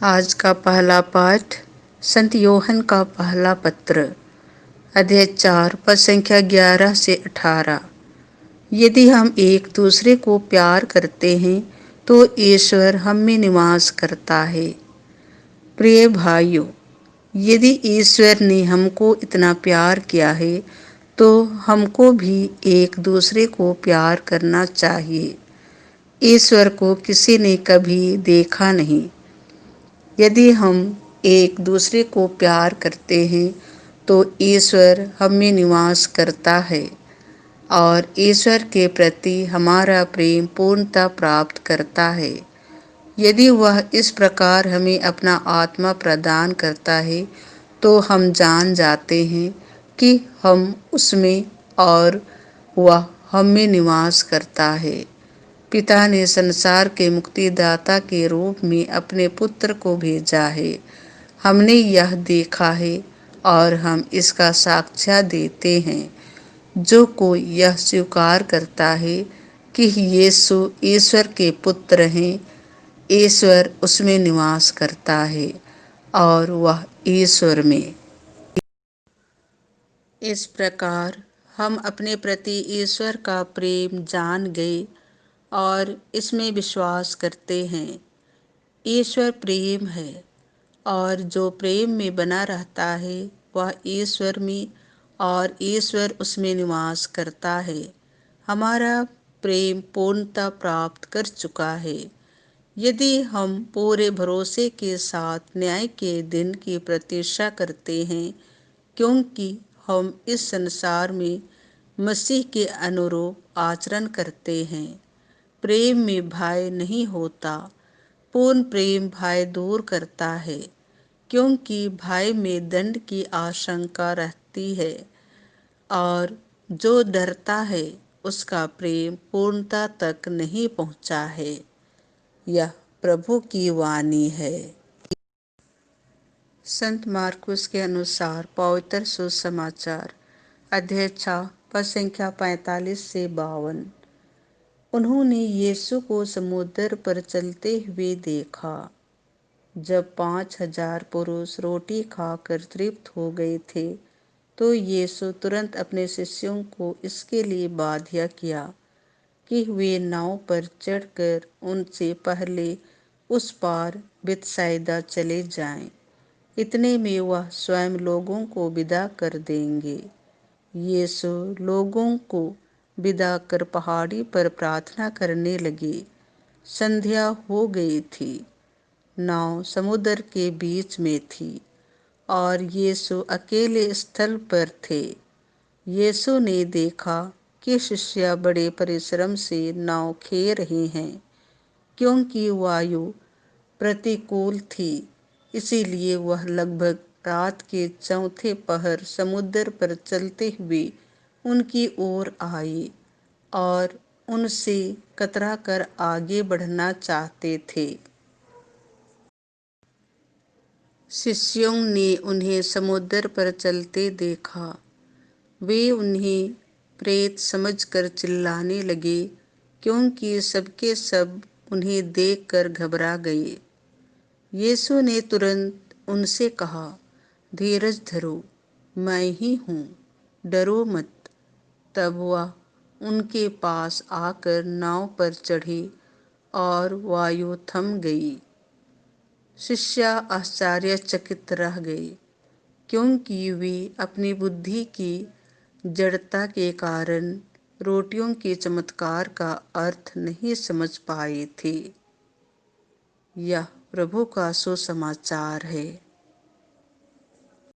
आज का पहला पाठ संत योहन का पहला पत्र, अध्याय 4, पद संख्या 11 से 18। यदि हम एक दूसरे को प्यार करते हैं तो ईश्वर हम में निवास करता है। प्रिय भाइयों, यदि ईश्वर ने हमको इतना प्यार किया है तो हमको भी एक दूसरे को प्यार करना चाहिए। ईश्वर को किसी ने कभी देखा नहीं। यदि हम एक दूसरे को प्यार करते हैं तो ईश्वर हम में निवास करता है और ईश्वर के प्रति हमारा प्रेम पूर्णता प्राप्त करता है। यदि वह इस प्रकार हमें अपना आत्मा प्रदान करता है तो हम जान जाते हैं कि हम उसमें और वह हम में निवास करता है। पिता ने संसार के मुक्तिदाता के रूप में अपने पुत्र को भेजा है। हमने यह देखा है और हम इसका साक्ष्य देते हैं। जो कोई यह स्वीकार करता है कि यीशु ईश्वर के पुत्र हैं, ईश्वर उसमें निवास करता है और वह ईश्वर में। इस प्रकार हम अपने प्रति ईश्वर का प्रेम जान गए और इसमें विश्वास करते हैं। ईश्वर प्रेम है और जो प्रेम में बना रहता है वह ईश्वर में और ईश्वर उसमें निवास करता है। हमारा प्रेम पूर्णता प्राप्त कर चुका है। यदि हम पूरे भरोसे के साथ न्याय के दिन की प्रतीक्षा करते हैं, क्योंकि हम इस संसार में मसीह के अनुरूप आचरण करते हैं। प्रेम में भय नहीं होता। पूर्ण प्रेम भय दूर करता है, क्योंकि भय में दंड की आशंका रहती है और जो डरता है उसका प्रेम पूर्णता तक नहीं पहुंचा है। यह प्रभु की वाणी है। संत मार्कुस के अनुसार पवित्र सुसमाचार, अध्याय 6, पद संख्या 45 से 52। उन्होंने यीशु को समुद्र पर चलते हुए देखा। जब 5,000 पुरुष रोटी खाकर तृप्त हो गए थे तो यीशु तुरंत अपने शिष्यों को इसके लिए बाध्य किया कि वे नाव पर चढ़कर उनसे पहले उस पार बेतसैदा चले जाएं। इतने में वह स्वयं लोगों को विदा कर देंगे। यीशु लोगों को विदा कर पहाड़ी पर प्रार्थना करने लगे। संध्या हो गई थी। नाव समुद्र के बीच में थी और यीशु अकेले स्थल पर थे। यीशु ने देखा कि शिष्य बड़े परिश्रम से नाव खे रहे हैं, क्योंकि वायु प्रतिकूल थी। इसीलिए वह लगभग रात के चौथे पहर समुद्र पर चलते हुए उनकी ओर आए और उनसे कतरा कर आगे बढ़ना चाहते थे। शिष्यों ने उन्हें समुद्र पर चलते देखा। वे उन्हें प्रेत समझकर चिल्लाने लगे, क्योंकि सबके सब उन्हें देखकर घबरा गए। यीशु ने तुरंत उनसे कहा, धीरज धरो, मैं ही हूँ, डरो मत। तब वह उनके पास आकर नाव पर चढ़े और वायु थम गई। शिष्य आश्चर्यचकित रह गए, क्योंकि वे अपनी बुद्धि की जड़ता के कारण रोटियों के चमत्कार का अर्थ नहीं समझ पाए थे। यह प्रभु का सुसमाचार है।